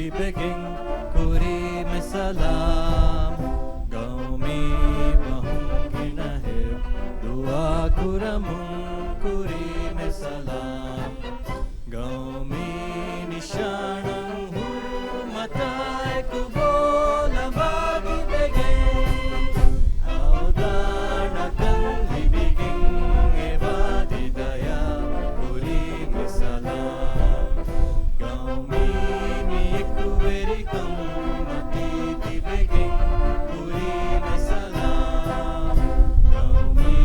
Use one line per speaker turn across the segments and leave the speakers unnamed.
beging kuri me salam gaumi bahum kinahe dua kuramun kuri me salam gaumi nishanam hurmatai kubola bagi beging audanakan libiging evadi daya kuri me salam gaumi mi ekuverikam mati beging kuri me salam gaumi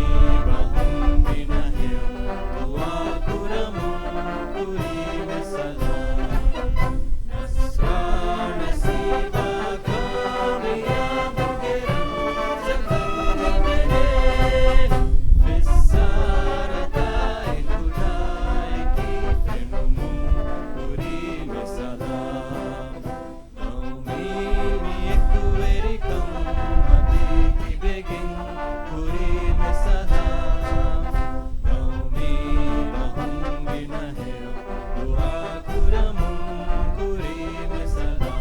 bahum binahir tua kuramun kuri me salam nasra nasiba kami abugeram zakami bene fisaratai kudai ki fenumu kuri me salam gaumi mi ekuverikam mati beging kuri me salam gaumi bahum binahir dua kuramun kuri me salam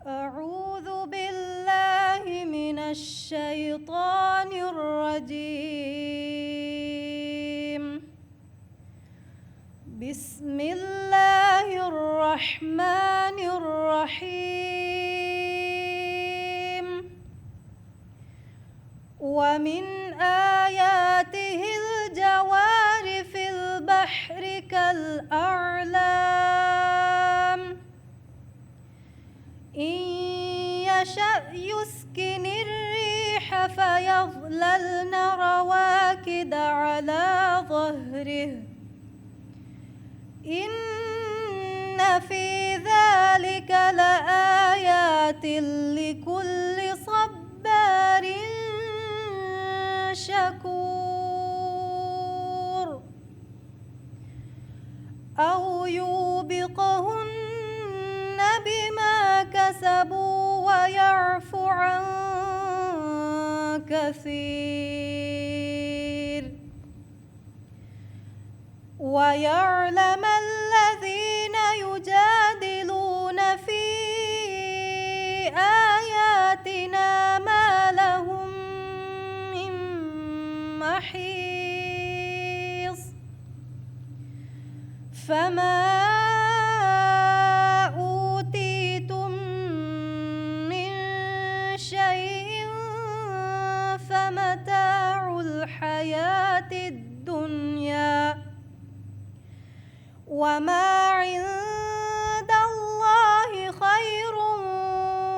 أعوذ بالله من الشيطان الرجيم بسم الله الرحمن الرحيم ومن آياته الجوار في البحر كالأعلام إن يشأ يسكن الريح فيظللن رواكد على ظهره إن في ذلك لآيات لكل صبار شكور أو يوبقهن بما كسبوا ويعفو عن كثير ويعلم الذين يجادلون في آياتنا ما لهم من محيص فما أوتيتم من شيء فمتاع الحياة الدنيا وما عند الله خير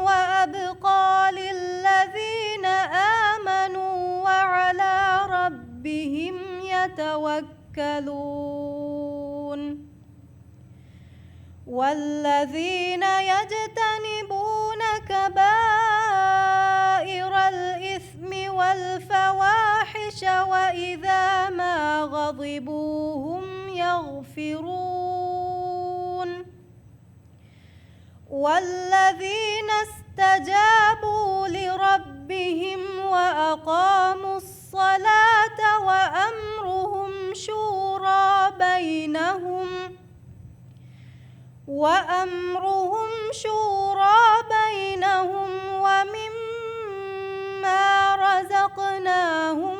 وأبقى للذين آمنوا وعلى ربهم يتوكلون والذين يجتنبون كبائر الإثم والفواحش وإذا ما غضبوا هم يغفرون والذين استجابوا لربهم وأقاموا الصلاة وأمرهم شورى بينهم ومما رزقناهم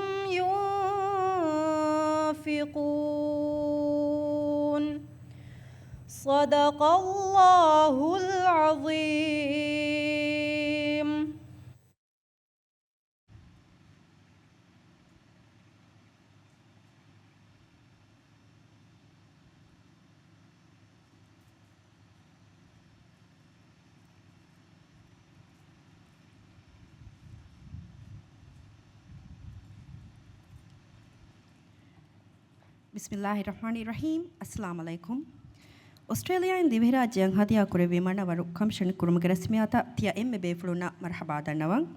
ينفقون صدق الله العظيم.
Bismillahirrahmanirrahim. Assalamu alaikum. Australia in Divirajyang Hadia Kurevimana Varu Commission Kurumga Rasmiata Tia Emme Befluna Marhaba Danawang.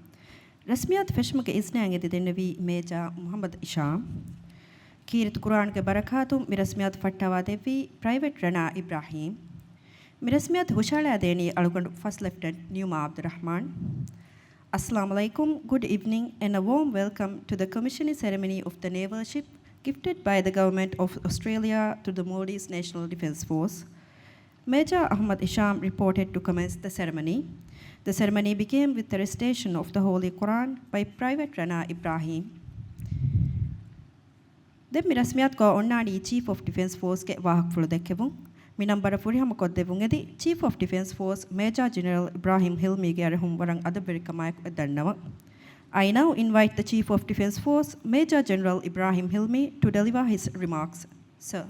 Rasmiat Feshmuka Isnang Edinevi Meja Muhammad Isham. Kirit Quran ke Barakatum Mirasmiat Fatawa Devi Private Rana Ibrahim. Mirasmiat Hushala Deni Algon First Lieutenant Numa Abdurrahman. Assalamu alaikum. Good evening and a warm welcome to the commissioning ceremony of the naval ship gifted by the Government of Australia to the Maldives National Defence Force. Major Ahmad Isham reported to commence the ceremony. The ceremony began with the recitation of the Holy Quran by Private Rana Ibrahim. Then Mirasmiat ko onnani Chief of Defence Force ke wahak fulu dekkevun. Minambara furihama koddevun edi Chief of Defence Force Major General Ibrahim Hilmi ge arehum warang adaberikamayak edannawa. I now invite the Chief of Defence Force, Major General Ibrahim Hilmi, to deliver his remarks. Sir.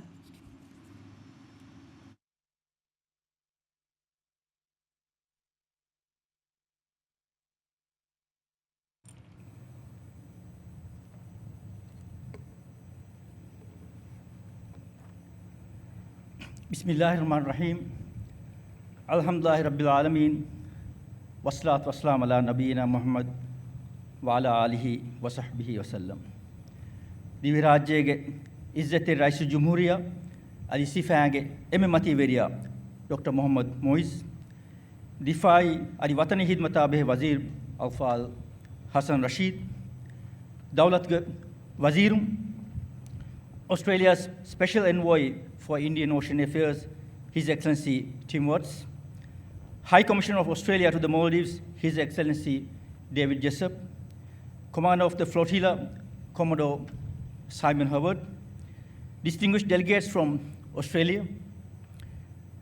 Bismillahirrahmanirrahim. Alhamdulillahi Rabbil Alameen. Wassalatu wassalamu ala nabiyyina Muhammad wa ala alihi wa sahbihi wa sallam. Divirajyege Izzati Rais Jumhuriya Ali Sifange Emme Mativeriya Dr. Muhammad Moiz Difai Ali Watani Hidmatabe Wazir Alfal Hassan Rashid Dawlat Wazirum Australia's Special Envoy for Indian Ocean Affairs His Excellency Tim Watts, High Commissioner of Australia to the Maldives His Excellency David Jessup, Commander of the Flotilla, Commodore Simon Howard, distinguished delegates from Australia,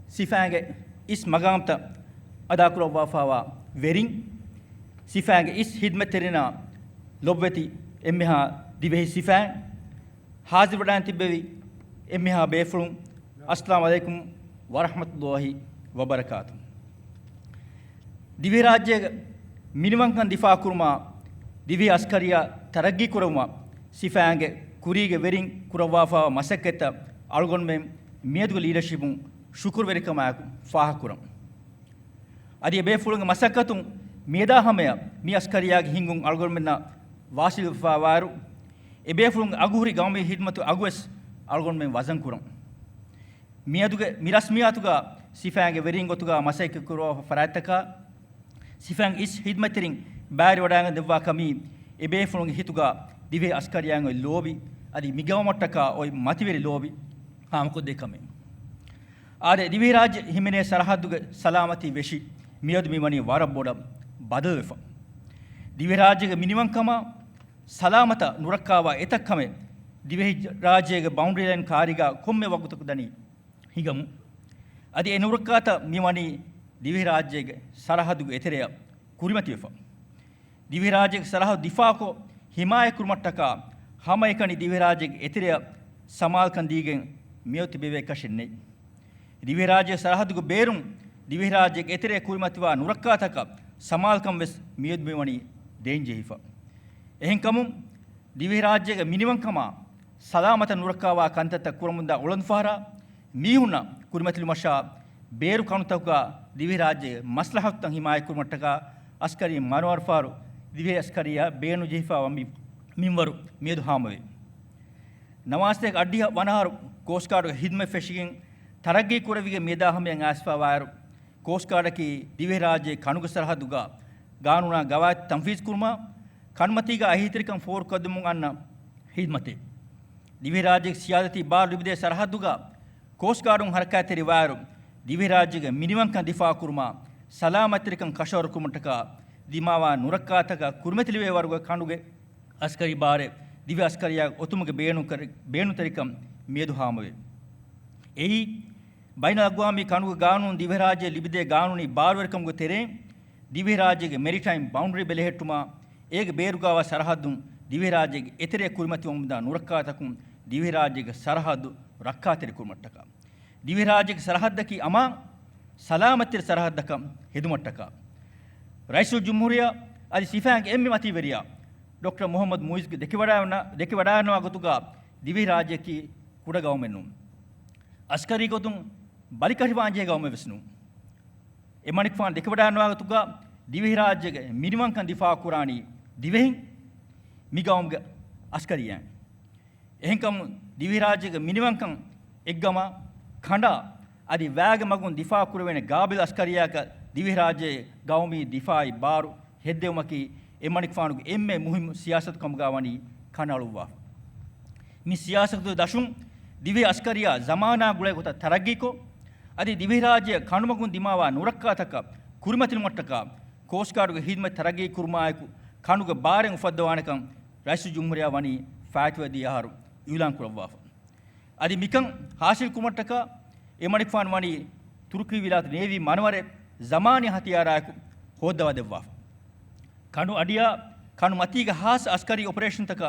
Sifange is Magamta Adakura Wafawa Vering, Sifange is Hidmeterina Lobveti Emmeha Divehi Sifang, Hazivadan Tibevi Emmeha Befrum, Assalamu alaikum wa rahmatullahi wa barakatuh. Divirajya Minivankan Difa Kurma Divi Askaria Taragi Kurama Sifange Kurige Vering Kurawafa Masaketa Algonmem Medu leadershipum Shukur Verikamaku Fahakuram. Adi Befulung Masakatum Meda Hamea Mi Askaria Hingung Algonmena Vasil Favaru Ebefulung Aguri Gami Hidmatu Agues Algonmem Wazankuram. Miaduga Mirasmiatuga Sifange Veringotuga Masaka Kuro Farataka Sifang is Hidmatering Bari Wadanga de Vakami Ebefulung Hituga Dive Askariang Lobby Adi Migamataka or Mativeri Lobby ಹಾಮಕು ದೇಕಮೆ ಆರೆ ದಿವಿ ರಾಜ್ಯ ಹಿಮೆನೆ ಸರಹದ್ದುಗೆ ಸಲಾಮತಿ ವೆಶಿ ಮಿಯದು ಮಿಮನಿ ವಾರಬೋಡ ಬದವೆಫ ದಿವಿ ರಾಜ್ಯಗೆ ಮಿನಿಮಂಕಮ ಸಲಾಮತ ನುರಕ್ಕಾವ ಎತಕ್ಕಮೆ ದಿವಿ ರಾಜ್ಯಗೆ boundary line ಕಾರಿಗ ಕೊಮ್ಮೆ ವಗುತಕು ದನಿ ಹಿಗಮು ಅದಿ ಎನುರಕ್ಕಾತ ಮಿಮನಿ ದಿವಿ ರಾಜ್ಯಗೆ ಸರಹದ್ದುಗೆ ಎತೆರೆಯ ಕುರಿಮತಿವೆಫ ದಿವಿ ರಾಜ್ಯಗೆ ಸರಹದ್ದು ದಿಫಾಕೋ ಹಿಮಾಯ ಕುರುಮಟ್ಟಕ ಹಮೈಕಣಿ ದಿವಿ ರಾಜ್ಯಗೆ ಎತೆರೆಯ ಸಮಾಲ್ಕಂದೀಗೆ ಮಿಯೋತಿ ಬೇವೆ ಕಶೆನ್ನೆ ದಿವಿ ರಾಜ್ಯ ಸರಹದ್ದುಗೆ ಬೇರುಂ ದಿವಿ ರಾಜ್ಯಗೆ ಎತೆರೆಯ ಕುರಿಮತಿವ ನುರಕ್ಕಾತಕ ಸಮಾಲ್ಕಂ ವೆಸ್ ಮಿಯೋದ್ ಮಿಮನಿ ದೇಂಜೆ ಹಿಫ එහෙන්කමු දිවි රාජ්‍යක මිනිවංකම සලාමත නුරකාවා කන්තත කුරමුන්ද ඔලන්ෆාරා මීහුන කුරිමතිලි මෂා බේරු කනුතක දිවි රාජ්‍ය මස්ලහත්තන් හිමාය කුරමට්ටක අස්කරී මනවර්ෆාරු දිවි අස්කරියා බේනු ජීෆා වම්බි මින්වරු මියදු හාමවේ නවාස්තේක අඩ්ඩිය වනහරු කෝස්කාඩක හිද්ම ෆෙෂිගෙන් තරග්ගේ කුරවිගේ මේදා හමෙන් ආස්පා වායරු කෝස්කාඩකී දිවි රාජ්‍ය කනුග සරහදුගා ගානුනා ගවාත් තම්ෆීස් කුර්මා කන්මතිග අහිතරිකම් ෆෝර් කදමුන් අන්න හිද්මතේ දිවි රාජ්‍යක සියාදති බාර් ලිබිදේ සරහදුගා කෝස්කාඩුන් හරකාතෙරි වායරු දිවි රාජ්‍යක මිනිවංකන් දිෆා කුර්මා සලාමත්‍රිකම් කෂවර කුමටක දිමාවා නුරක්කාතක කුර්මතිලිවේ වර්ග කණුගේ අස්කරි බාරේ දිවි අස්කරියා ඔතුමගේ බේනු තරිකම් මියදු හාමවේ එහි බයින අග්වාමි කණුගේ ගානුන් දිවි රාජ්‍ය ලිබිදේ ගානුනි බාර්වරකම්ගේ තෙරේ දිවි රාජ්‍යගේ මෙරිටයිම් බවුන්ඩරි බෙලෙහෙට්ටුමා ඒක බේරුගාව සරහදුන් දිවි රාජ්‍යගේ එතරේ කුරිමති වමුදා නුරක්කාතකුම් දිවි රාජ්‍යගේ සරහදු රක්කාතෙරි කුරුමට්ටක දිවි රාජ්‍යගේ සරහද්දකි අමා සලාමතිර සරහද්දකම් හෙදුමට්ටක රයිසුල් ජුම්හුරියා අදි සිෆාන්ගේ එම්මි මතිවරියා ડોક્ટર મોહમ્મદ મુઈઝ දෙකි වඩානවා ගතුගා දිවි රාජ්‍යකි කුඩ ගවමෙන්නුම් අස්කරී ගොතුන් බලිකරි වාංජේ ගවම වෙස්නු එමනික් ෆාන් දෙකි වඩානවා ගතුගා දිවි රාජ්‍යගේ මිනිවංකන් දිෆා කුරානි දිවෙහින් මිගවම්ගේ අස්කරියන් එහෙන්කම් දිවි රාජ්‍යගේ මිනිවංකන් එක්ගම කණ්ඩා අදි වෑග මගුන් දිෆා කුරවෙන ගාබිල් අස්කරියාක දිවි රාජ්‍යයේ ගවමි දිෆායි බාරු හෙද්දෙවමකි එමනික් ෆානුගේ එම්මේ මුහිම් සියාසත් කම්ගාවනි කනලුවා මි සියාසත් දශුම් දිවි අස්කරියා ජමානා ගුලේ කොට තරග්ගීකෝ අදි දිවි රාජ්‍ය කණුමගුන් දිමාවා නුරක්කාතක කුරිමතිල් මට්ටක ಕೋಸ್ಕಾಡುಗೆ ಹಿದ್ಮ ತರಗಿ ಕುರ್ಮಾಯಕು ಕಣುಗೆ ಬಾರೆಂ ಉಫದ್ದವಾನಕಂ ರೈಸು ಜುಮ್ಹುರಿಯಾ ವನಿ ಫಾಟ್ವದಿ ಯಾರು ಯುಲಾನ್ ಕುರವಾಫ ಅದಿ ಮಿಕಂ ಹಾಸಿಲ್ ಕುಮಟ್ಟಕ ಎಮಣಿಕ್ ಫಾನ್ ವನಿ ತುರ್ಕಿ ವಿಲಾತ್ ನೇವಿ ಮನವರೆ ಜಮಾನಿ ಹತಿಯಾರಾಯಕು ಹೋದ್ದವದೆವ್ವಾಫ ಕಣು ಅಡಿಯಾ ಕಣು ಮತೀಗ ಹಾಸ್ ಅಸ್ಕರಿ ಆಪರೇಷನ್ ತಕ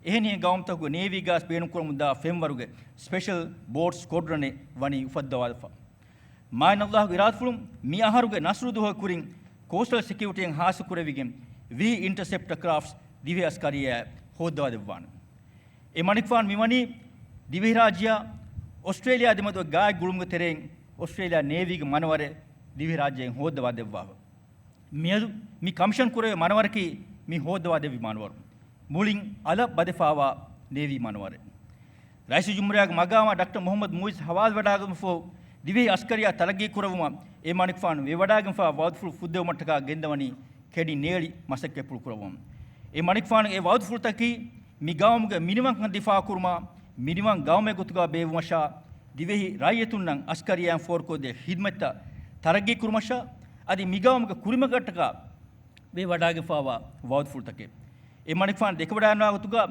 එහෙනිය ගවම්තකු නේවි ගාස් බේනු කරමුදා ෆෙම්වරුගේ ස්පෙෂල් බෝට් ස්ක්වොඩ්‍රනේ වනි උෆද්දවල්ෆා මායනල්ලාහ් ඉරාත්ෆුලුම් මි අහරුගේ නස්රුදුහ කුරින් ಕೋಸ್ಟಲ್ ಸೆಕ್ಯೂರಿಟಿಯಂ ಹಾಸು ಕುರವಿಗೆಂ ವಿ ಇಂಟರ್ಸೆಪ್ಟರ್ ಕ್ರಾಫ್ಟ್ಸ್ ದಿವ್ಯ ಅಸ್ಕರಿಯ ಹೋದ್ದವಾದೆವ್ವಾನು ಎ ಮಣಿಕ್ಫಾನ್ ಮಿಮನಿ ದಿವ್ಯ ರಾಜ್ಯ ಆಸ್ಟ್ರೇಲಿಯಾ ದಿಮದು ಗಾಯ ಗುಳುಂಗ ತೆರೆಂ ಆಸ್ಟ್ರೇಲಿಯಾ ನೇವಿಗೆ ಮನವರೆ ದಿವ್ಯ ರಾಜ್ಯ ಹೋದ್ದವಾದೆವ್ವಾವ ಮಿಯದು ಮಿ ಕಮಿಷನ್ ಕುರೆ ಮನವರಕಿ ಮಿ ಹೋದ್ದವಾದೆವಿ ಮಾನವರು ಮೂಲಿಂಗ್ ಅಲ ಬದೆಫಾವಾ ನೇವಿ ಮನವರೆ ರೈಸು ಜುಮ್ರಿಯಾಗ ಮಗಾಮ ಡಾಕ್ಟರ್ ಮೊಹಮ್ಮದ್ ಮುಯಿಸ್ ಹವಾಲ್ ವಡಾಗಮ ಫೋ ದಿವ್ಯ ಅಸ್ಕರಿಯ ತಲಗಿ ಕುರವುಮ ಎ ಮಾನಿಕ್ ಫಾನ್ ವೆವಡಾಗಂ ಫಾ ವೌದ್ಫುಲ್ ಫುದ್ದೇವ ಮಟ್ಟಕ ಗೆಂದವನಿ ಕೆಡಿ ನೇಳಿ ಮಸಕ್ಕೆ ಪುಳು ಕುರವಂ ಎ ಮಾನಿಕ್ ಫಾನ್ ಎ ವೌದ್ಫುಲ್ ತಕಿ ಮಿಗಾವಮ್ಗೆ ಮಿನಿಮಂ ದಿಫಾ ಕುರ್ಮಾ ಮಿನಿಮಂ ಗಾವಮೆ ಗುತುಗಾ ಬೇವಮಶಾ ದಿವೆಹಿ ರಾಯತುನ್ನಂ ಅಸ್ಕರಿಯಾಂ ಫೋರ್ಕೋದೆ ಹಿದ್ಮತ್ತ ತರಗಿ ಕುರ್ಮಶಾ ಅದಿ ಮಿಗಾವಮ್ಗೆ ಕುರಿಮಗಟ್ಟಕ ವೆವಡಾಗೆ ಫಾವಾ ವೌದ್ಫುಲ್ ತಕೆ ಎ ಮಾನಿಕ್ ಫಾನ್ දෙකවඩානවා ಗುತುಗಾ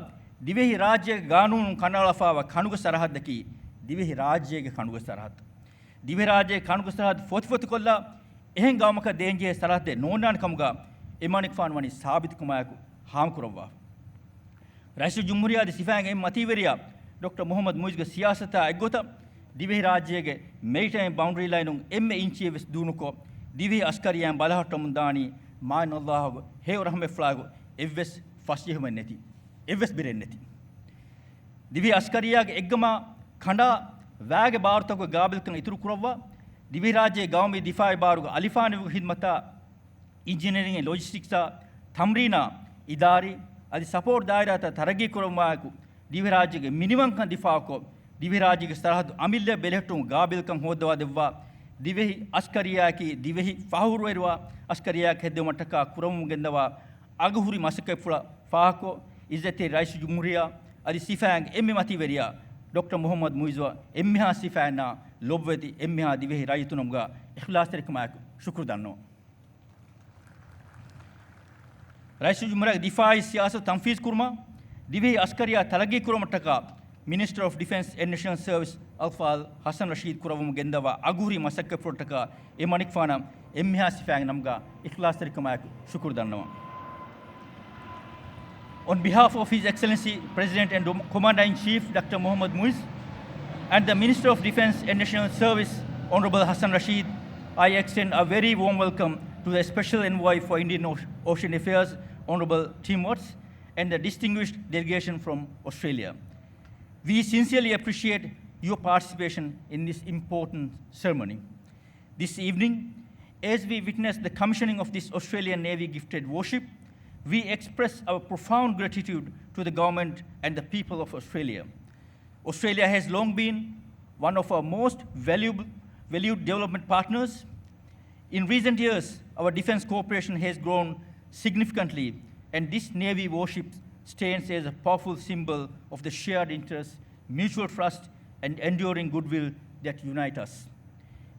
ದಿವೆಹಿ ರಾಜ್ಯ ಕಾನೂನು ಕನ್ನಳಫಾವ ಕಣುಗ ಸರಹದ್ದಕಿ ದಿವೆಹಿ ರಾಜ್ಯಗೆ ಕಣುಗ ಸರಹದ್ದು දිවි රාජ්‍යයේ කණුක සරහද ෆොති කොල්ලා එහෙන් ගාමක දේන්ජේ සරහද නෝනාන කමුගා එමානික් ෆාන් වනි සාබිත් කුමායකු හාම් කරවවා රයිසු ජුම්හුරියා ದಿ සිෆාන් එම් මතිවරියා ડોક્ટર මොහමඩ් මුයිස්ගේ සියාසත අග්ගොත දිවි රාජ්‍යයේ මෙරිටයිම් බවුන්ඩරි ලයිනුන් එම් ඉන්චිය වෙස් දුනුකෝ දිවි අස්කරියන් බලහට්ටමුන් දානි මානල්ලාහ් හේ රහමෙ ෆ්ලාග් එවස් ෆස්යහම නැති එවස් බිරෙන් නැති දිවි අස්කරියාගේ එග්ගම කණ්ඩා වැගේ ಭಾರತක ගාබිල්කන් ඉතුරු කුරවවා දිවි රාජ්‍යයේ ගවමි දිෆායි බාරුග අලිෆානි හිද්මතා ಇಂಜಿನಿಯರಿಂಗ್ ಲಾಜಿಸ್ಟಿಕ್ಸ್ ತಮ್ರೀನಾ ಇದಾರಿ ಅದಿ ಸಪೋರ್ಟ್ ದಾಯರಾತ ತರಗಿ ಕುರಮಾಕು ದಿವಿ ರಾಜ್ಯಗೆ ಮಿನಿಮಂ ಕಂ ದಿಫಾಕೋ ದಿವಿ ರಾಜ್ಯಗೆ ಸರಹದ್ದು ಅಮಿಲ್ಯ ಬೆಲೆಟ್ಟು ಗಾಬಿಲ್ಕಂ ಹೋದವಾ ದೆವ್ವಾ ದಿವೆಹಿ ಅಸ್ಕರಿಯಾಕಿ ದಿವೆಹಿ ಫಾಹುರು ಇರುವ ಅಸ್ಕರಿಯಾಕ ಹೆದ್ದೆ ಮಟ್ಟಕ ಕುರಮುಗೆಂದವ ಅಗಹುರಿ ಮಸಕೆ ಫುಳ ಫಾಹಕೋ ಇಜ್ಜತಿ ರೈಸ್ ಜುಮ್ಹುರಿಯಾ ಅದಿ ಸಿಫಾಂಗ್ ಎಮ್ಮೆ ಮತಿವೆರಿಯಾ Dr. Muhammad Muizwa emmiha sifana lobweti emmiha divehi raytunumga ikhlas terikma shukr danno Rais Jumhuriyat Difai Siyasat Tanfiz Kurma divehi askariya talagi kurumataka Minister of Defence and National Service Alfal Hassan Rashid Kuravum Gendawa Aguri Masakka Protaka Emanik Fana emmiha sifang namga ikhlas terikma shukr danno On behalf of His Excellency President and Commander-in-Chief Dr. Muhammad Muiz and the Minister of Defence and National Service Honorable Hassan Rashid, I extend a very warm welcome to the Special Envoy for Indian Ocean Affairs Honorable Tim Watts and the distinguished delegation from Australia. We sincerely appreciate your participation in this important ceremony. This evening, as we witness the commissioning of this Australian Navy gifted warship, we express our profound gratitude to the government and the people of Australia. Australia has long been one of our most valued development partners. In recent years, our defense cooperation has grown significantly, and this Navy warship stands as a powerful symbol of the shared interests, mutual trust, and enduring goodwill that unite us.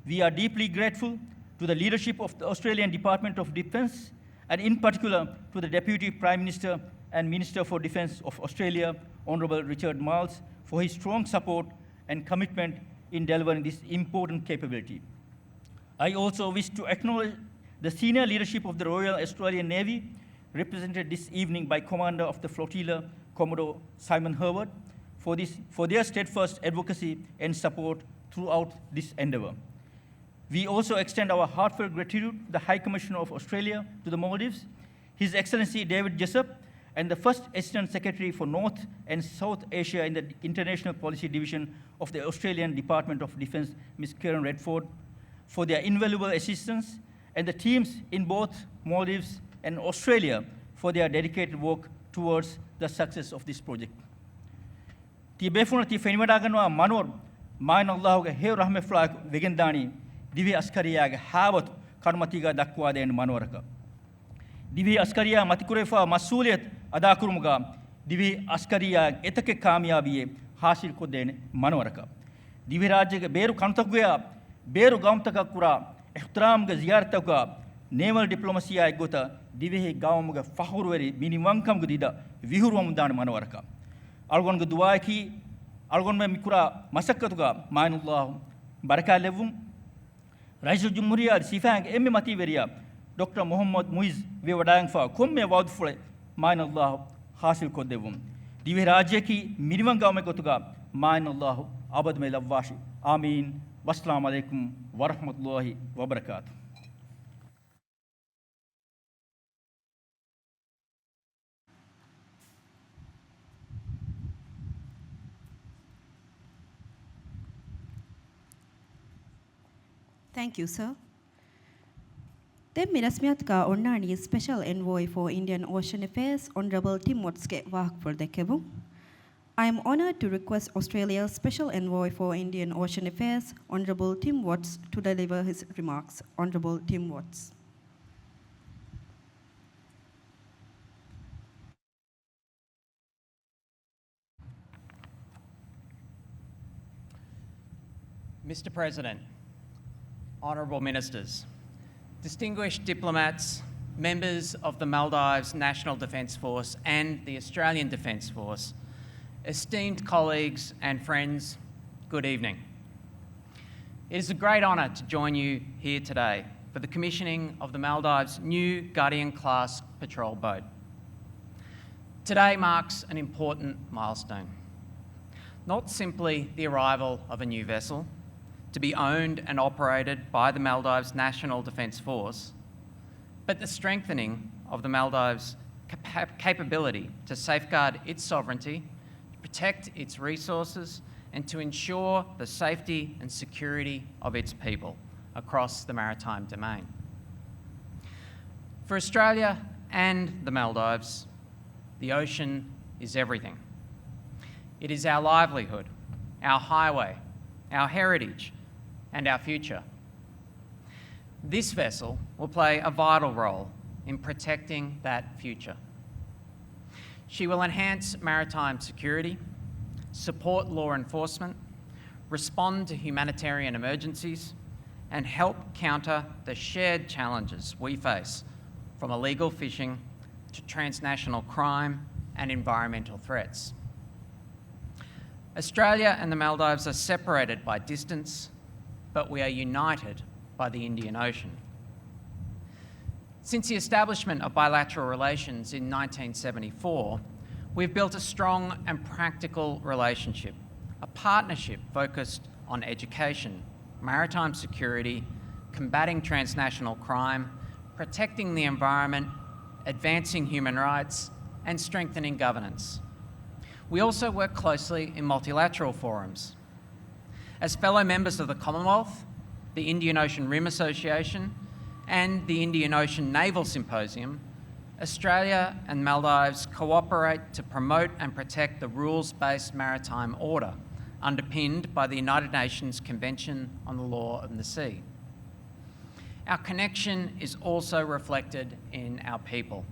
We are deeply grateful to the leadership of the Australian Department of Defence, and in particular to the Deputy Prime Minister and Minister for Defence of Australia, Honourable Richard Marles, for his strong support and commitment in delivering this important capability. I also wish to acknowledge the senior leadership of the Royal Australian Navy, represented this evening by Commander of the Flotilla, Commodore Simon Herward, for their steadfast advocacy and support throughout this endeavour. We also extend our heartfelt gratitude to the High Commissioner of Australia to the Maldives, His Excellency David Jessup, and the First Assistant Secretary for North and South Asia in the International Policy Division of the Australian Department of Defence, Ms. Karen Redford, for their invaluable assistance, and the teams in both Maldives and Australia for their dedicated work towards the success of this project. Tibefuna ti fenimadaganwa manor main Allahge he rahme flag vegendani divi askariyaga hawatu karmatiga dakwa den manoraka divi askariya matikurefa masuliyat ada kurumuga divi askariya etake kamiyabiye hasil ko den manoraka divi rajyage beru kantakguya beru gamtaka kura ihtiramge ziyartaka naval diplomacy ay gota divi gawmuga fahurweri miniwankam gudida vihurwam dan manoraka algon duwa ki algon me mikura masakkatuga mainullah baraka levum Rais Jumhuriyat Sifang emme mati veria Dr. Muhammad Muiz ve wadang fa komme wad fule mainullah hasil ko devum divi rajya ki minimum gaw me gotuga mainullah abad me lawwashi amin wassalamu alaikum wa rahmatullahi wa barakatuh
Thank you, sir. Then Mirasmiat ka onnani Special Envoy for Indian Ocean Affairs, Honorable Tim Watts ke wahak for dekevu. I am honored to request Australia's Special Envoy for Indian Ocean Affairs, Honorable Tim Watts, to deliver his remarks. Honorable Tim Watts.
Mr. President, Honourable Ministers, distinguished diplomats, members of the Maldives National Defence Force and the Australian Defence Force, esteemed colleagues and friends, good evening. It is a great honour to join you here today for the commissioning of the Maldives' new Guardian-class patrol boat. Today marks an important milestone. Not simply the arrival of a new vessel, to be owned and operated by the Maldives National Defence Force, but the strengthening of the Maldives' capability to safeguard its sovereignty, to protect its resources, and to ensure the safety and security of its people across the maritime domain. For Australia and the Maldives, the ocean is everything. It is our livelihood, our highway, our heritage, and our future. This vessel will play a vital role in protecting that future. She will enhance maritime security, support law enforcement, respond to humanitarian emergencies, and help counter the shared challenges we face from illegal fishing to transnational crime and environmental threats. Australia and the Maldives are separated by distance, but we are united by the Indian Ocean. Since the establishment of bilateral relations in 1974, we've built a strong and practical relationship, a partnership focused on education, maritime security, combating transnational crime, protecting the environment, advancing human rights, and strengthening governance. We also work closely in multilateral forums. As fellow members of the Commonwealth, the Indian Ocean Rim Association, and the Indian Ocean Naval Symposium, Australia and Maldives cooperate to promote and protect the rules-based maritime order, underpinned by the United Nations Convention on the Law of the Sea. Our connection is also reflected in our people.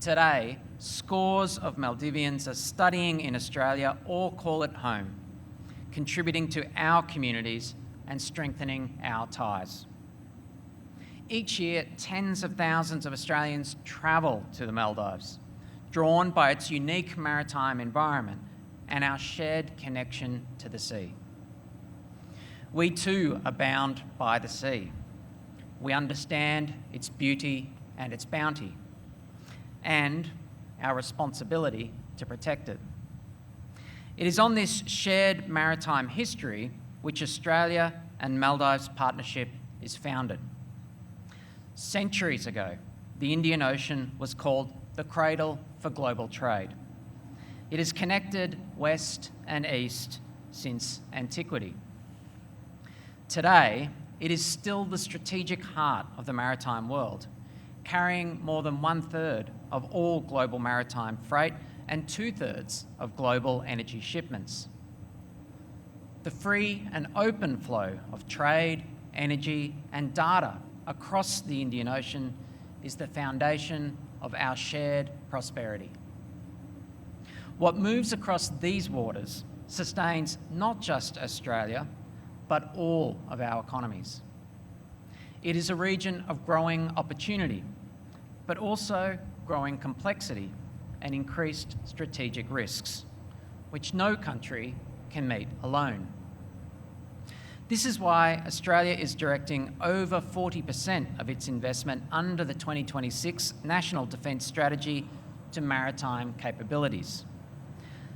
Today, scores of Maldivians are studying in Australia or call it home, contributing to our communities and strengthening our ties. Each year, tens of thousands of Australians travel to the Maldives, drawn by its unique maritime environment and our shared connection to the sea. We too are bound by the sea. We understand its beauty and its bounty, and our responsibility to protect it. It is on this shared maritime history which Australia and Maldives partnership is founded. Centuries ago, the Indian Ocean was called the cradle for global trade. It has connected west and east since antiquity. Today, it is still the strategic heart of the maritime world, carrying more than 1/3 of all global maritime freight and 2/3 of global energy shipments. The free and open flow of trade, energy, and data across the Indian Ocean is the foundation of our shared prosperity. What moves across these waters sustains not just Australia, but all of our economies. It is a region of growing opportunity, but also growing complexity and increased strategic risks, which no country can meet alone. This is why Australia is directing over 40% of its investment under the 2026 National Defence Strategy to maritime capabilities.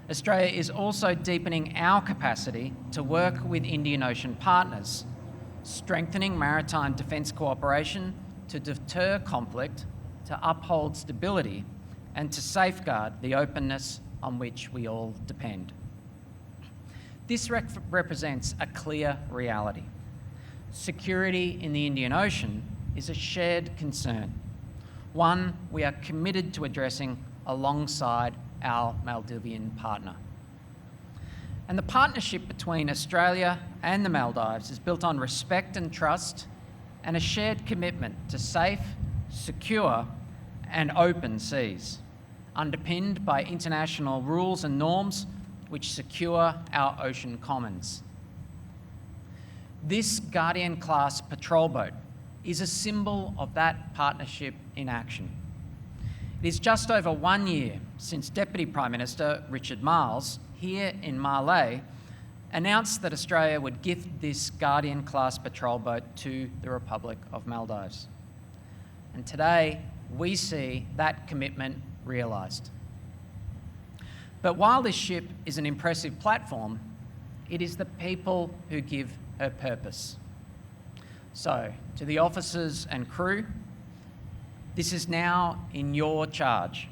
Australia is also deepening our capacity to work with Indian Ocean partners, strengthening maritime defence cooperation to deter conflict, to uphold stability, and to safeguard the openness on which we all depend. This represents a clear reality. Security in the Indian Ocean is a shared concern, one we are committed to addressing alongside our Maldivian partner. And the partnership between Australia and the Maldives is built on respect and trust and a shared commitment to safe, secure, and open seas, underpinned by international rules and norms which secure our ocean commons. This Guardian-class patrol boat is a symbol of that partnership in action. It is just over 1 year since Deputy Prime Minister Richard Marles, here in Malé, announced that Australia would gift this Guardian-class patrol boat to the Republic of Maldives. And today, we see that commitment realised. But while this ship is an impressive platform, it is the people who give her purpose. So, to the officers and crew, this is now in your charge.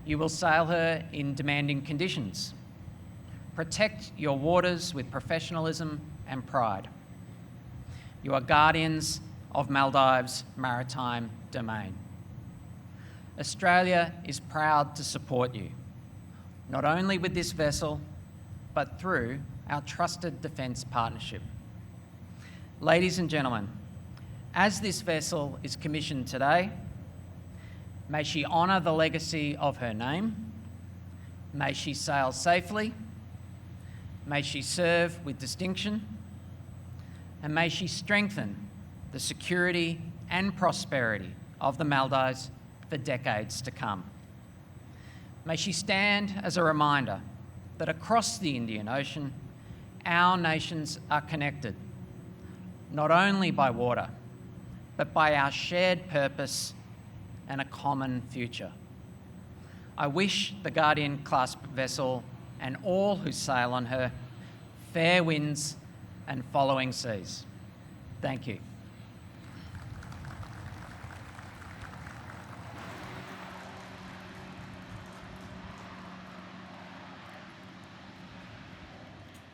You will sail her in demanding conditions. Protect your waters with professionalism and pride. You are guardians of Maldives' maritime domain. Australia is proud to support you, not only with this vessel, but through our trusted defence partnership. Ladies and gentlemen, as this vessel is commissioned today, may she honour the legacy of her name, May she sail safely, may she serve with distinction, and may she strengthen the security and prosperity of the Maldives for decades to come. May she stand as a reminder that across the Indian Ocean, our nations are connected, not only by water, but by our shared purpose and a common future. I wish the Guardian-class vessel and all who sail on her fair winds and following seas. Thank you.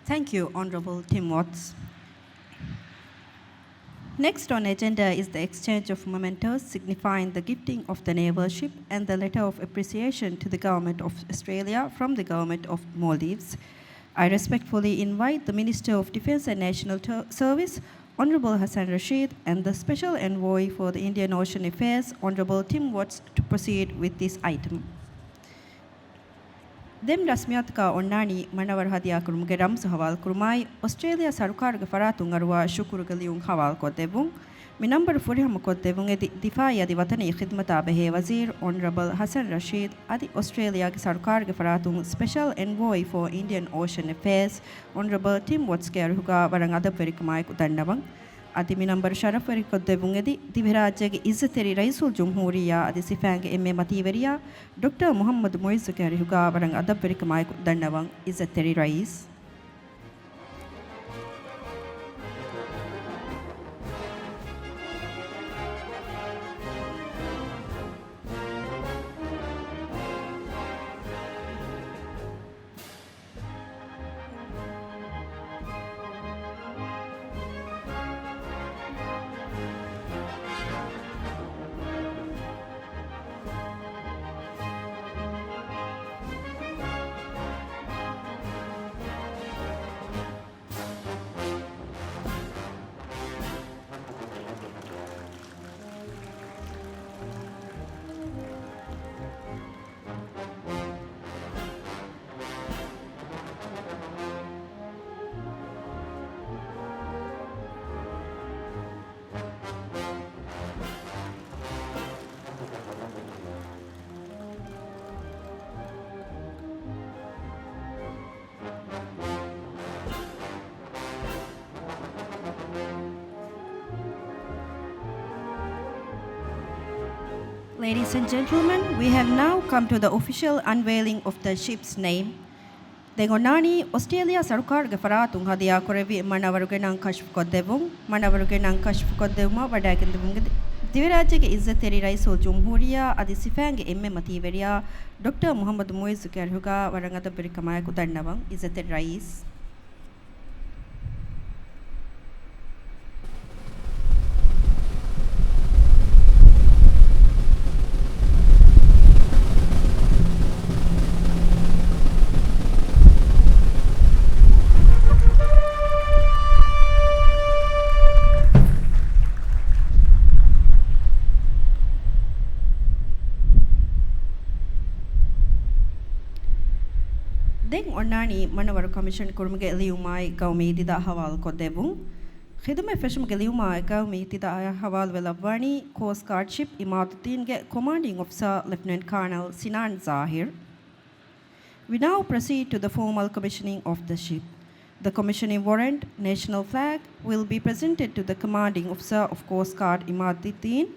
Thank you, Honourable Tim Watts. Next on agenda is the exchange of mementos signifying the gifting of the naval ship and the letter of appreciation to the Government of Australia from the Government of Maldives. I respectfully invite the Minister of Defence and National Service, Honourable Hassan Rashid, and the Special Envoy for the Indian Ocean Affairs, Honourable Tim Watts, to proceed with this item. Dem rasmiyat ka onnani manawar hadiya kurumge rams hawal kurumai Australia sarukar ge faratun arwa shukuru galiun hawal kodebun mi number 4 ham kodebun edi difai adi watani khidmata behe wazir Honourable Hassan Rashid adi Australia ge sarukar ge faratun Special Envoy for Indian Ocean Affairs Honourable Tim Watts ge aruga warang adab verikamai kudannawan adi mi number sharaf verikodebun edi divirajya ge izzateri raisul jumhuriya adi sifang emme mativeriya Dr. Muhammad Moiz ge aruga warang adab verikamai kudannawan izzateri rais. Ladies and gentlemen, we have now come to the official unveiling of the ship's name. Dengonani Australia Sarukar ge faratun hadiya korevi manawaruge nan kashf kodevun manawaruge nan kashf kodevuma wadagendevun divirajya ge izzateri raisul jumhuriya adi sifang emme mativeriya Dr. Muhammad Moiz ge aruga warangada berikamaya kudannawan izzateri rais. Deng onnani manawar commission kurumge liumai gaumi dida hawal kodebun khidme feshum ge liumai gaumi dida hawal velawani Coast Guard ship Imaduddin ge commanding officer Lieutenant Colonel Sinan Zahir. We now proceed to the formal commissioning of the ship. The commissioning warrant, national flag, will be presented to the commanding officer of Coast Guard Imaduddin,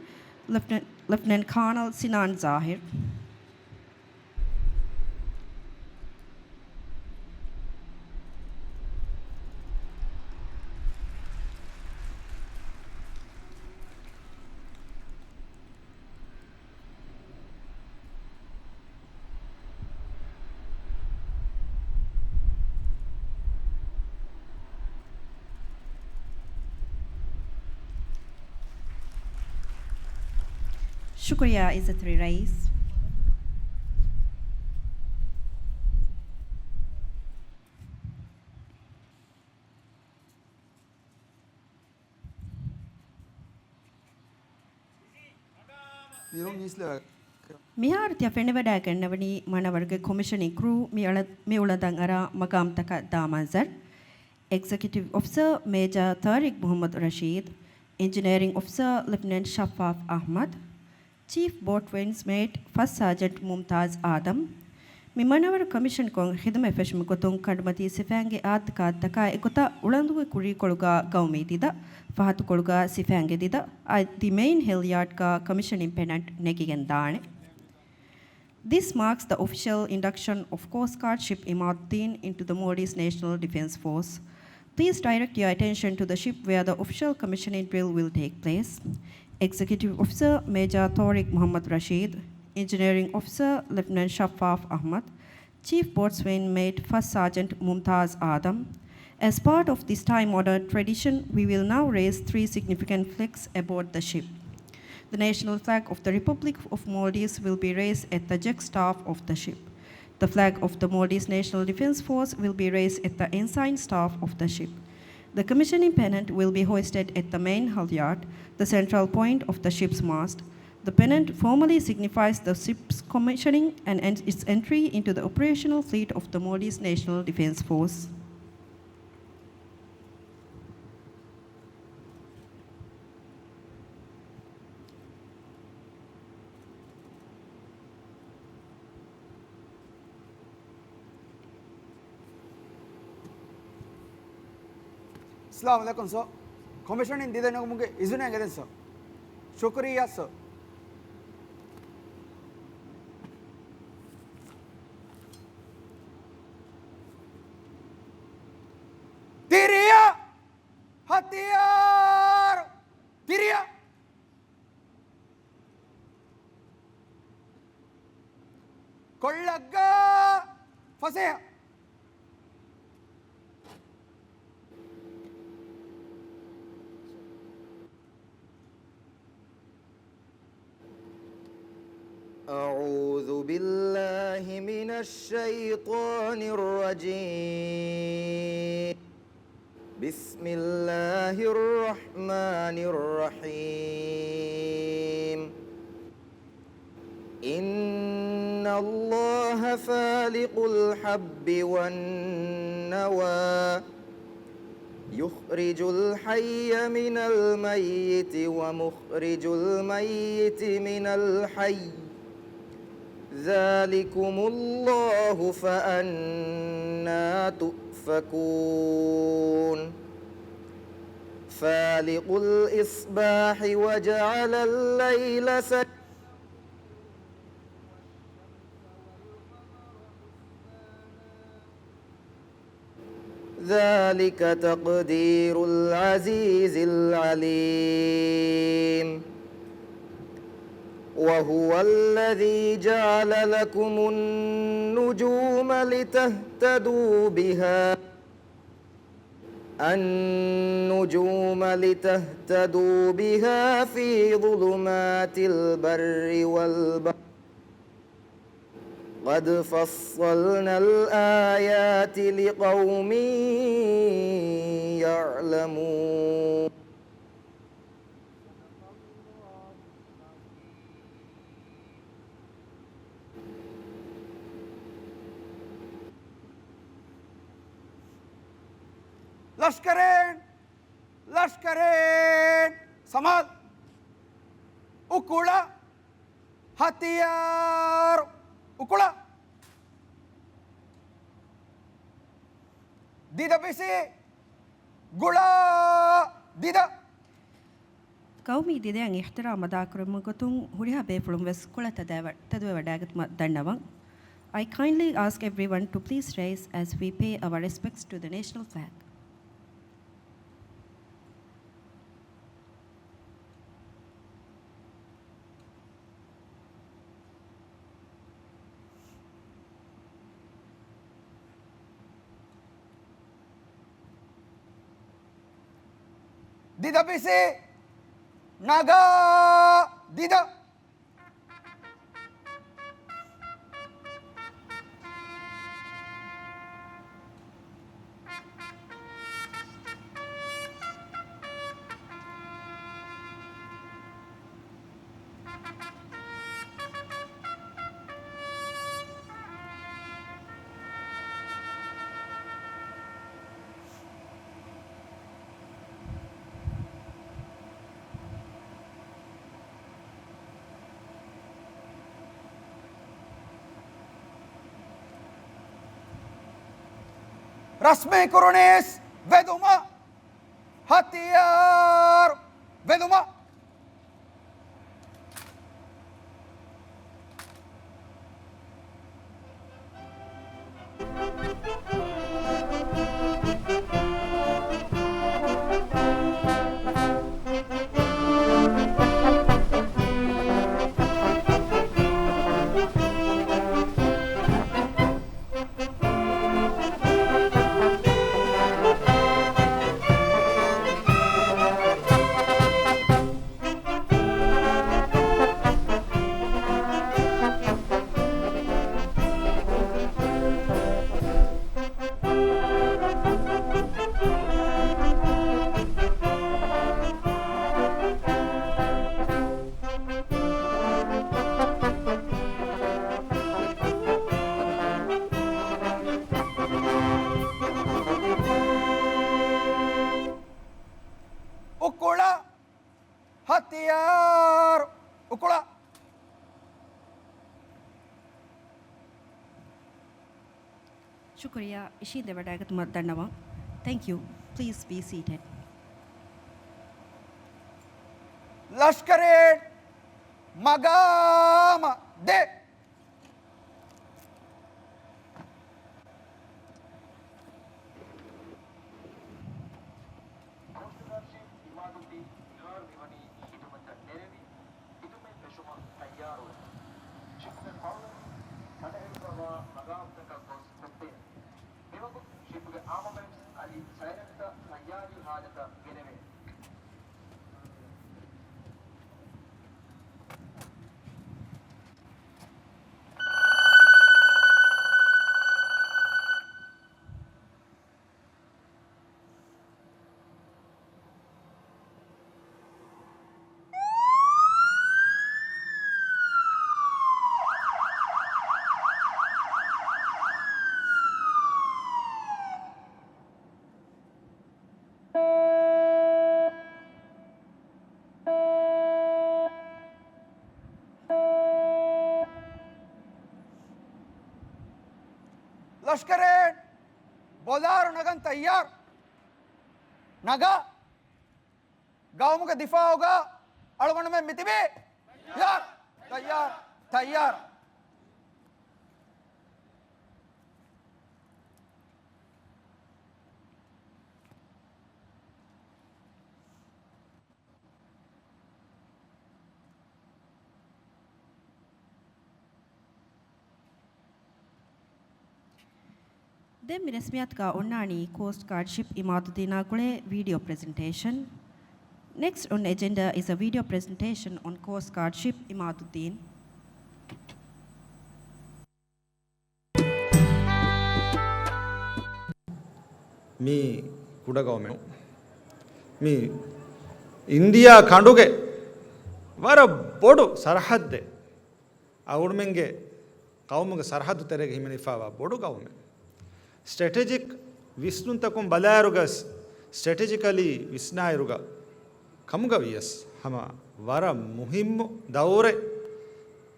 Lieutenant Colonel Sinan Zahir. Shukriya Izzateri Rais. මිහාර්තිය ෆෙනවඩා ගන්නවනි මනවර්ග කොමිෂනින් crew මි උලදන් අරා මගාම් තක දාමන්සර් Executive Officer Major Tariq Muhammad Rashid, Engineering Officer Lieutenant Shafaf Ahmad, Chief Boatway's Mate First Sergeant Mumtaz Adam, Mimanawar Commission Kong Hidame Fesham Gotong Kadmati Sifange Atka Taka Ekota Ulandu Kuri Kolga Gaumi Dida, Fahatu Kolga Sifange Dida, the main Hilliard Ka Commission Impennant Negigan Dane. This marks the official induction of Coast Guard ship Imaduddin into the Maldives National Defence Force. Please direct your attention to the ship where the official commissioning drill will take place. Executive Officer Major Tariq Muhammad Rashid, Engineering Officer Lieutenant Shafaf Ahmad, Chief Boatswain Mate First Sergeant Mumtaz Adam. As part of this time-honored tradition, we will now raise 3 significant flags aboard the ship. The national flag of the Republic of Maldives will be raised at the jack staff of the ship. The flag of the Maldives National Defence Force will be raised at the ensign staff of the ship. The commissioning pennant will be hoisted at the main halyard, the central point of the ship's mast. The pennant formally signifies the ship's commissioning and its entry into the operational fleet of the Maldives National Defence Force.
Assalamu alaikum, sir. Commission in Dida Namunge isn't again, sir. Shukriya, sir. Tiriya! Hatiyar! Tiriya! Kollaga! Faseha!
أعوذ بالله من الشيطان الرجيم بسم الله الرحمن الرحيم إن الله فالق الحب والنوى يخرج الحي من الميت ومخرج الميت من الحي ذلكم الله فأنا تؤفكون فالق الإصباح وجعل الليل سكنا ذلك تقدير العزيز العليم وهو الذي جعل لكم النجوم لتهتدوا بها في ظلمات البر والبحر قد فصلنا الآيات لقوم يعلمون
Lashkaren, Samad, Ukula, Hatiyar, Ukula, Dida Bisi, Gula, Dida.
Kaumi Didan Ihtara Madakram Gotung, Huria Beflum West Kulata Tadwadagat Dandavang. I kindly ask everyone to please rise as we pay our respects to the national flag.
Dida Bisi, Naga, Dida. රස්මේ කුරුණේස් වෙදුම හතියාර් වෙදුම උකුලා හතියාර් උකුලා
ಶುಕ್ರಿಯಾ ಇಶೀಂದೆ ವಡಾಗತುಮ ದಂಡವ thank you please be seated
ಲಷ್ಕರೇ ಮಗಾಮ ದೆ लश्करे बोदार नगन तैयार नगा गाँव का दिफा होगा अड़गुण में मितिबे यार तैयार तैयार
ದೆನ್ ಮಿರಸ್ಮಿಯಾತ್ ಕಾ ಒನ್ನಾಣಿ ಕೋಸ್ಟ್ ಗಾರ್ಡ್ ಶಿಪ್ ಇಮಾದುದ್ದೀನಾ ಕುಳೆ video presentation next on agenda is a video presentation on coast guard ship Imaduddeen
मी कुडगाव मी इंडिया कांडुगे वार बोडु सरहद्दे औडमेंगे कौमग सरहद तेरेगे हिमनिफावा बोडु गावमे स्ट्रेटेजिक विष्णु तकुम बलायरुग स्ट्रेटेजिकली विस्नायरुग कमुगवियस हम वार मुहिम दौरे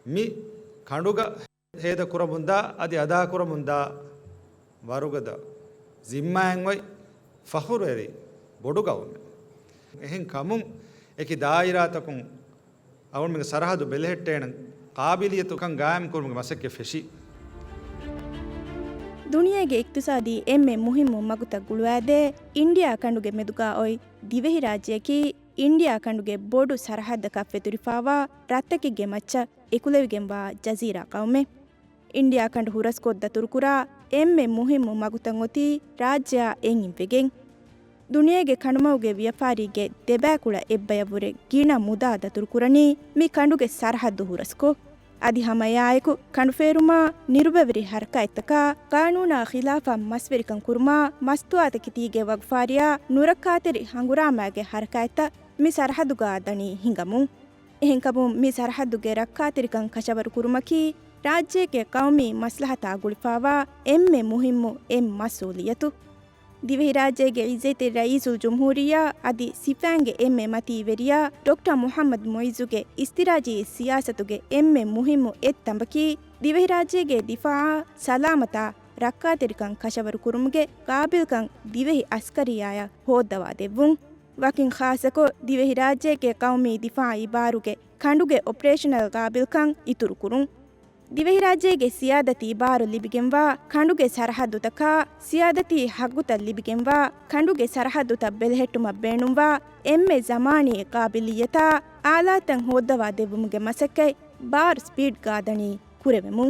मी कांडुग हेद कुरमुंदा अदि अदा कुरमुंदा वारुगद जिम्मांगोय फखुरेरी बोडु गावमे එහෙන් කමුන් ඒකි දායිරාතකුන් අවුන් මේක සරහදු බෙලහෙට්ටේන කාබිලියතුකන් ගායම් කුරුමගේ මසක්කේ ෆෙෂි
ದುನಿಯಾಗೆ ಇಕ್ತಿಸಾದಿ ಎಮ್ಮೆ ಮುಹಿಮ್ಮು ಮಗುತ ಗುಳುವಾದೆ ಇಂಡಿಯಾ ಕಂಡುಗೆ ಮೆದುಗಾ ಒಯ್ ದಿವೆಹಿ ರಾಜ್ಯಕಿ ಇಂಡಿಯಾ ಕಂಡುಗೆ ಬೋಡು ಸರಹದ್ದ ಕಫೆತುರಿಫಾವಾ ರತ್ತಕಿಗೆ ಮಚ್ಚ ಎಕುಲೆವಿಗೆಂಬ ಜಜೀರಾ ಕೌಮೆ ಇಂಡಿಯಾ ಕಂಡು ಹುರಸ್ಕೊದ್ದ ತುರುಕುರಾ ಎಮ್ಮೆ ಮುಹಿಮ್ಮು ಮಗುತಂ ಒತಿ ರಾಜ್ಯ ಎಂಗಿಂಫೆಗೆಂ ದುನಿಯಾಗೆ ಕಣುಮವುಗೆ ವ್ಯಾಪಾರಿಗೆ ದೆಬಾಕುಳ ಎಬ್ಬಯವುರೆ ಗಿಣ ಮುದಾದ ತುರುಕುರನಿ ಮಿ ಕಂಡುಗೆ ಸರಹದ್ದು ಹುರಸ್ಕೊ ಅದಿ ಹಮಯಾಯಕು ಕಣುಫೇರುಮಾ ನಿರುಬೆವರಿ ಹರಕಾಯ್ತಕ ಕಾನೂನಾ ಖಿಲಾಫಾ ಮಸ್ವೆರಿಕಂ ಕುರ್ಮಾ ಮಸ್ತುಆತಕಿ ತೀಗೆ ವಗ್ಫಾರಿಯಾ ನುರಕ್ಕಾತೆರಿ ಹಂಗುರಾಮಾಗೆ ಹರಕಾಯ್ತ ಮಿ ಸರಹದ್ದುಗಾ ದಣಿ ಹಿಂಗಮು ಎಹೆಂಕಮು ಮಿ ಸರಹದ್ದುಗೆ ರಕ್ಕಾತೆರಿಕಂ ಕಶವರು ಕುರುಮಕಿ ರಾಜ್ಯಕ್ಕೆ ಕೌಮಿ ಮಸ್ಲಹತಾ ಗುಳಿಫಾವಾ ಎಮ್ಮೆ ಮುಹಿಮ್ಮು ಎಂ ಮಸೂಲಿಯತು ದಿವೆಹಿ ರಾಜ್ಯಗೆ ಇಜ್ಜತೆ ರಯೀಸುಲ್ ಜುಮ್ಹೂರಿಯಾ ಅದಿ ಸಿಫಾಂಗೆ ಎಮ್ಮೆ ಮತೀವೆರಿಯಾ ಡಾಕ್ಟರ್ ಮುಹಮ್ಮದ್ ಮೊಯ್ಜುಗೆ ಇಸ್ತಿರಾಜಿ ಸಿಯಾಸತುಗೆ ಎಮ್ಮೆ ಮುಹಿಮ್ಮು ಎತ್ತಂಬಕಿ ದಿವೆಹಿ ರಾಜ್ಯಗೆ ದಿಫಾ ಸಲಾಮತ ರಕ್ಕಾತೆರಿಕಂ ಕಶವರು ಕುರುಮ್ಗೆ ಕಾಬಿಲ್ಕಂ ದಿವೆಹಿ ಅಸ್ಕರಿಯಾಯ ಹೋದ್ದವಾ ದೆವ್ವುಂ ವಕಿನ್ ಖಾಸಕೊ ದಿವೆಹಿ ರಾಜ್ಯಕ್ಕೆ ಕೌಮಿ ದಿಫಾಯಿ ಬಾರುಗೆ ಖಂಡುಗೆ ಆಪರೇಷನಲ್ ಕಾಬಿಲ್ಕಂ ಇತುರು ಕುರುಂ ದಿವೆಹಿ ರಾಜ್ಯಗೆ ಸಿಯಾದತಿ ಬಾರು ಲಿಬಿಗೆಂವಾ ಖಂಡುಗೆ ಸರಹದ್ದುತಕ ಸಿಯಾದತಿ ಹಗ್ಗುತ ಲಿಬಿಗೆಂವಾ ಖಂಡುಗೆ ಸರಹದ್ದುತ ಬೆಲೆಹೆಟ್ಟುಮ ಬೇಣುಂವಾ ಎಮ್ಮೆ ಜಮಾನಿ ಕಾಬಿಲಿಯತ ಆಲಾತಂ ಹೋದ್ದವಾ ದೆವ್ವುಮ್ಗೆ ಮಸಕ್ಕೈ ಬಾರ್ ಸ್ಪೀಡ್ ಗಾದಣಿ ಕುರೆವೆಮು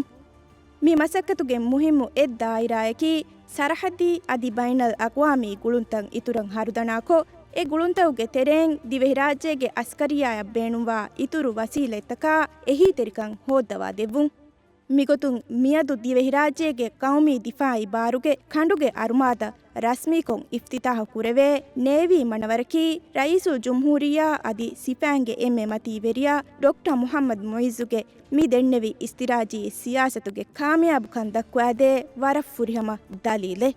ಮಿ ಮಸಕ್ಕತುಗೆ ಮುಹಿಮ್ಮು ದಾಯಿರಾಯಕಿ ಸರಹದ್ದಿ ಅದಿ ಬೈನಲ್ ಅಕ್ವಾಮಿ ಗುಳುಂತಂ ಇತುರಂ ಹರುದಣಾಕೊ ಎ ಗುಳುಂತವುಗೆ ತೆರೆಂ ದಿವೆಹಿ ರಾಜ್ಯಗೆ ಅಸ್ಕರಿಯಾಯ ಬೇಣುವಾ ಇತುರು ವಸೀಲೆತ್ತಕ ಎಹಿ ತೆರಿಕಂ ಹೋದ್ದವಾ ದೆವ್ವುಂ ಮಿಗೊತುಂ ಮಿಯದು ದಿವೆಹಿ ರಾಜ್ಯಗೆ ಕೌಮಿ ದಿಫಾಯಿ ಬಾರುಗೆ ಖಂಡುಗೆ ಅರುಮಾದ ರಸ್ಮೀಕೊಂ ಇಫ್ತಿತಾಹ ಕುರೆವೆ ನೇವಿ ಮಣವರಕಿ ರಯೀಸುಲ್ ಜುಮ್ಹೂರಿಯಾ ಅದಿ ಸಿಫಾಂಗೆ ಎಮ್ಮೆ ಮತೀವೆರಿಯಾ ಡಾಕ್ಟರ್ ಮುಹಮ್ಮದ್ ಮೊಯಿಜುಗೆ ಮಿ ದೆಣ್ಣೆವಿ ಇಸ್ತಿರಾಜಿ ಸಿಯಾಸತುಗೆ ಕಾಮಯಾಬ್ ಕಂ ದಕ್ವಾದೆ ವರಫ್ ಫುರಿಹಮ ದಲೀಲೆ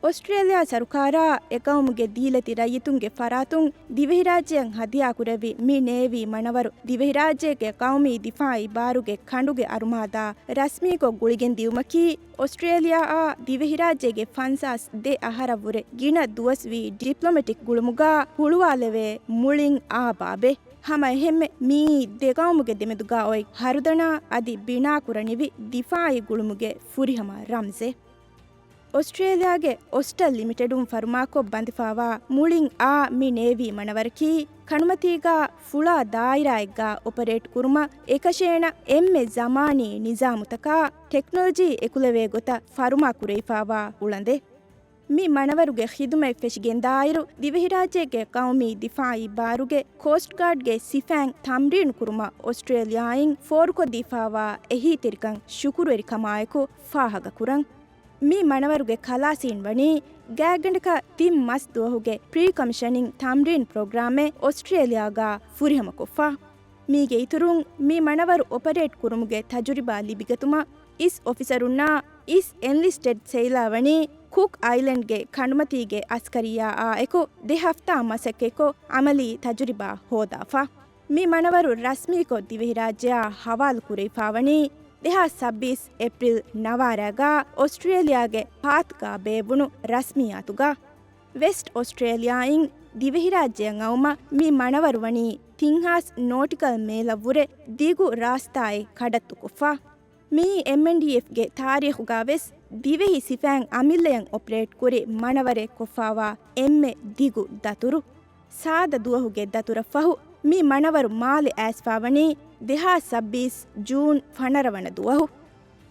ಆಸ್ಟ್ರೇಲಿಯಾ ಸರ್ಕಾರ ಎಕೌಮ್ಗೆ ದೀಲತಿ ರೈತುಂಗೆ ಫರಾತುಂ ದಿವೆಹಿ ರಾಜ್ಯಂ ಹದಿಯಾ ಕುರವಿ ಮಿ ನೇವಿ ಮಣವರು ದಿವೆಹಿ ರಾಜ್ಯಕ್ಕೆ ಕೌಮಿ ದಿಫಾಯಿ ಬಾರುಗೆ ಖಂಡುಗೆ ಅರುಮಾದ ರಸ್ಮೀಗೊ ಗುಳಿಗೆನ್ ದಿಯುಮಕಿ ಆಸ್ಟ್ರೇಲಿಯಾ ಆ ದಿವೆಹಿ ರಾಜ್ಯಗೆ ಫನ್ಸಾಸ್ ದೆ ಅಹರವುರೆ ಗಿಣ ದುವಸ್ವಿ ಡಿಪ್ಲೊಮೆಟಿಕ್ ಗುಳುಮುಗ ಹುಳುವಾಲೆವೆ ಮುಳಿಂ ಆ ಬಾಬೆ ಹಮ ಹೆಮ್ಮೆ ಮೀ ದೆಗೌಮುಗೆ ದೆಮೆದುಗಾ ಒಯ್ ಹರುದಣ ಅದಿ ಬಿಣಾ ಕುರಣಿವಿ ದಿಫಾಯಿ ಗುಳುಮುಗೆ ಫುರಿಹಮ ರಂಜೆ ಆಸ್ಟ್ರೇಲಿಯಾಗೆ ಒಸ್ಟಲ್ ಲಿಮಿಟೆಡುಂ ಫರ್ಮಾಕೊ ಬಂದಿಫಾವಾ ಮುಳಿಂ ಆ ಮಿ ನೇವಿ ಮಣವರಕಿ ಕಣುಮತೀಗ ಫುಳಾ ದಾಯಿರಾಯಗ್ಗ ಆಪರೇಟ್ ಕುರುಮ ಏಕಶೇಣ ಎಮ್ಮೆ ಜಮಾನಿ ನಿಜಾಮುತಕ ಟೆಕ್ನಾಲಜಿ ಎಕುಲೆವೆ ಗೊತ ಫರುಮಾ ಕುರೈಫಾವಾ ಉಳಂದೆ ಮಿ ಮಣವರುಗೆ ಖಿದುಮೆ ಫೆಶಿಗೆನ್ ದಾಯಿರು ದಿವೆಹಿ ರಾಜ್ಯಗೆ ಕೌಮಿ ದಿಫಾಯಿ ಬಾರುಗೆ ಕೋಸ್ಟ್ ಗಾರ್ಡ್ಗೆ ಸಿಫ್ಯಾಂಗ್ ತಮ್ರೀನ್ ಕುರುಮ ಆಸ್ಟ್ರೇಲಿಯಾಯಿಂ ಫೋರ್ಕೊ ದಿಫಾವಾ ಎಹಿ ತಿರಿಕಂ ಶುಕುರುವೆರಿ ಕಮಾಯಕು ಫಾಹಗ ಕುರಂ ಮಿ ಮಣವರುಗೆ ಖಲಾಸೀನ್ ವಣಿ ಗ್ಯಾಗಂಡಕ ತಿಂ ಮಸ್ ದುವಹುಗೆ ಪ್ರೀ ಕಮಿಷನಿಂಗ್ ತಮ್ರೀನ್ ಪ್ರೋಗ್ರಾಮೆ ಆಸ್ಟ್ರೇಲಿಯಾಗ ಫುರಿಹಮ ಕೊಫ್ಫಾ ಮೀಗೆ ಇತುರುಂ ಮಿ ಮಣವರು ಆಪರೇಟ್ ಕುರುಮುಗೆ ತಜುರಿಬಾ ಲಿಬಿಗತುಮ ಇಸ್ ಆಫೀಸರುನ್ನಾ ಇಸ್ ಎನ್ಲಿಸ್ಟೆಡ್ ಸೈಲಾವಣಿ ಕುಕ್ ಐಲೆಂಡ್ಗೆ ಕಣುಮತಿಗೆ ಅಸ್ಕರಿಯಾ ಆ ಎಕೊ ದೆಹಫ್ತಾ ಮಸಕ್ಕೆಕೊ ಅಮಲಿ ತಜುರಿಬಾ ಹೋದಾಫಾ ಮಿ ಮಣವರು ರಸ್ಮೀಕೊ ದಿವೆಹಿ ರಾಜ್ಯ ಹವಾಲು ಕುರೈಫಾವಣಿ 2026 ಏಪ್ರಿಲ್ ನವಾರಗ ಆಸ್ಟ್ರೇಲಿಯಾಗೆ ಪಾತ್ಗಾ ಬೇವುಣು ರಸ್ಮಿಯಾತುಗ ವೆಸ್ಟ್ ಆಸ್ಟ್ರೇಲಿಯಾಯಿಂ ದಿವೆಹಿ ರಾಜ್ಯಂ ಅವಮ ಮಿ ಮಣವರುವಣಿ ತಿಂಹಾಸ್ ನೋಟಿಕಲ್ ಮೇಲವುರೆ ದಿಗು ರಾಸ್ತಾಯಿ ಕಡತ್ತು ಕುಫಾ ಮೀ ಎಂಎನ್ಡಿಎಫ್ಗೆ ತಾರೀಖುಗಾ ವೆಸ್ ದಿವೆಹಿ ಸಿಫ್ಯಾಂಗ್ ಅಮಿಲ್ಲೆಯಂ ಆಪರೇಟ್ ಕುರಿ ಮಣವರೆ ಕೊಫಾವಾ ಎಮ್ಮೆ ದಿಗು ದತುರು ಸಾದ ದುವಹುಗೆ ದತುರ ಫಹು ಮಿ ಮಣವರು ಮಾಲೆ ಆಸ್ಫಾವಣಿ 2026 ಜೂನ್ ಫಣರವಣ ದುವಹು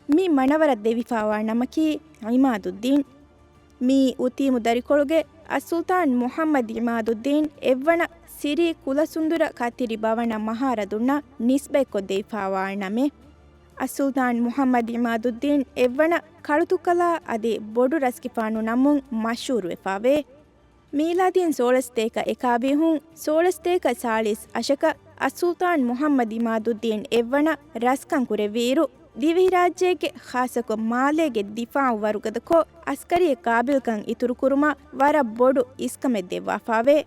ಮಿ ಮಣವರ ದೆವಿಫಾವಾ ನಮಕಿ ಇಮಾದುದ್ದೀನ್ ಮೀ ಉತೀಮು ದರಿಕೊಳುಗೆ ಅಸುಲ್ತಾನ್ ಮುಹಮ್ಮದ್ ಇಮಾದುದ್ದೀನ್ ಎವ್ವಣ ಸಿರಿ ಕುಲಸುಂದುರ ಕತಿರಿ ಬವಣ ಮಹಾರದುಣ್ಣ ನಿಸ್ಬೆಕ್ಕೊ ದೆವಿಫಾವಾ ನಮೆ ಅಸುಲ್ತಾನ್ ಮುಹಮ್ಮದ್ ಇಮಾದುದ್ದೀನ್ ಎವ್ವಣ ಕಳುತುಕಲ ಅದೆ ಬೊಡು ರಸ್ಕಿಫಾನು ನಮ್ಮುಂ ಮಶೂರು ಎಫಾವೆ ಮೀಲಾದೀನ್ ಸೋಳಸ್ತೇಕ ಎಕಾಬಿಹುಂ ಸೋಳಸ್ತೇಕ ಸಾಳಿಸ್ ಅಶಕ ಅಸುಲ್ತಾನ್ ಮುಹಮ್ಮದ್ ಇಮಾದುದ್ದೀನ್ ಎವ್ವಣ ರಸ್ಕಂ ಕುರೆವೀರು ದಿವೆಹಿ ರಾಜ್ಯಕ್ಕೆ ಖಾಸಕೊ ಮಾಲೆಗೆ ದಿಫಾ ವರುಗದಕೊ ಅಸ್ಕರಿಯ ಕಾಬಿಲ್ಕಂ ಇತುರು ಕುರುಮ ವರ ಬೊಡು ಇಸ್ಕಮೆದ್ದೆವ್ವಾಫಾವೆ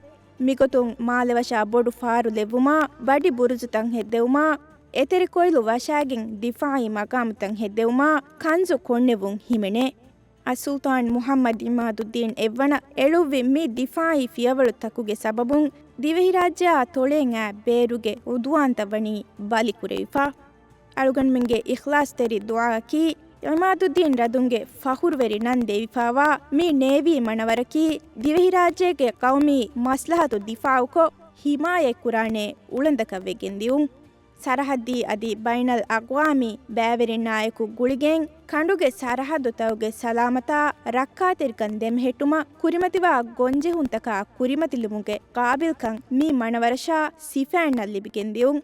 ಮಿಗೊತುಂ ಮಾಲೆವಶಾ ಬೊಡು ಫಾರು ಲೆವ್ವುಮಾ ಬಡಿ ಬುರುಜುತಂ ಹೆದ್ದೆವುಮಾ ಎತೆರಿ ಕೊಯ್ಲು ವಶಾಗಿಂ ದಿಫಾಯಿ ಮಕಾಮುತಂ ಹೆದ್ದೆವುಮಾ ಕಂಜು ಕೊಂಡೆವುಂ ಹಿಮೆನೆ ಅಸುಲ್ತಾನ್ ಮುಹಮ್ಮದ್ ಇಮಾದುದ್ದೀನ್ ಎವ್ವಣ ಎಳುವ್ವಿ ಮಿ ದಿಫಾಯಿ ಫಿಯವಳು ತಕುಗೆ ಸಬಬುಂ ದಿವೆಹಿ ರಾಜ್ಯ ತೊಳೆಂ ಆ ಬೇರುಗೆ ಉದುವಾಂತವಣಿ ಬಲಿ ಕುರೆಯುಫಾ ಅಳುಗಣ್ಮಿಂಗೆ ಇಖ್ಲಾಸ್ ತೆರಿ ದುಆಕಿ ಇಮಾದುದ್ದೀನ್ ರದುಂಗೆ ಫಹುರ್ವೆರಿ ನನ್ ದೇವಿಫಾವಾ ಮಿ ನೇವಿ ಮಣವರಕಿ ದಿವೆಹಿ ರಾಜ್ಯಗೆ ಕೌಮಿ ಮಸ್ಲಹತು ದಿಫಾವುಕೊ ಹಿಮಾಯೆ ಕುರಾಣೆ ಉಳಂದಕವೆಗೆಂದಿಯುಂ ಸರಹದ್ದಿ ಅದಿ ಬೈನಲ್ ಅಕ್ವಾಮಿ ಬ್ಯಾವೆರಿ ನಾಯಕು ಗುಳಿಗೆಂ ಕಂಡುಗೆ ಸರಹದ್ದು ತವುಗೆ ಸಲಾಮತಾ ರಕ್ಕಾತಿರ್ಕನ್ ದೆಮ್ಹೆಟ್ಟುಮ ಕುರಿಮತಿವಾ ಗೊಂಜೆ ಹುಂತಕ ಕುರಿಮತಿಲುಮುಗೆ ಕಾಬಿಲ್ಕಂ ಮೀ ಮಣವರಶಾ ಸಿಫ್ಯಾನ್ನಲ್ಲಿಬಿಗೆಂದಿಯುಂ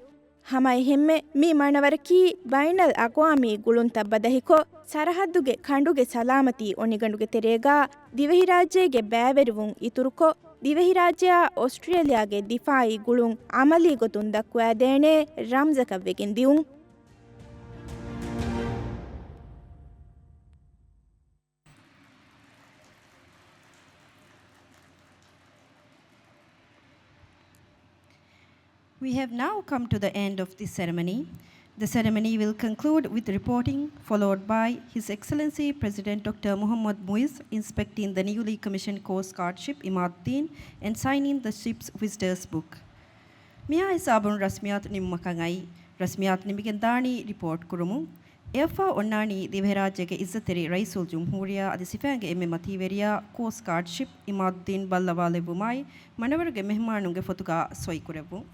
ಹಮೈ ಹೆಮ್ಮೆ ಮೀ ಮಣವರಕಿ ಬೈನಲ್ ಅಕ್ವಾಮಿ ಗುಳುಂತ ಬದಹಿಕೊ ಸರಹದ್ದುಗೆ ಕಂಡುಗೆ ಸಲಾಮತಿ ಒಣಿಗಂಡುಗೆ ತೆರೆಗಾ ದಿವೆಹಿ ರಾಜ್ಯಗೆ ಬ್ಯಾವೆರುವುಂ ಇತುರುಕೊ ದಿವೆಹಿ ರಾಜ್ಯ ಆಸ್ಟ್ರೇಲಿಯಾಗೆ ದಿಫಾಯಿ ಗುಳುಂ ಅಮಲಿ ಗೊತುಂ ದಕ್ವಾದೇಣೆ ರಂಜಕವ್ವೆಗೆಂದಿಯುಂ
We have now come to the end of this ceremony. The ceremony will conclude with reporting, followed by His Excellency President Dr. Muhammad Muiz inspecting the newly commissioned Coast Guard ship Imaduddin and signing the ship's visitors book. Mia isabun rasmiyat nimmakangai rasmiyat nimigen dani report kurumu. Efa onnani Divherajyage Izzateri Raisul Jumhuriya adi sifange emme mativeriya Coast Guard ship Imaduddin Ballawale Bumai manawarge mehmanunge fotuga soi kurevu.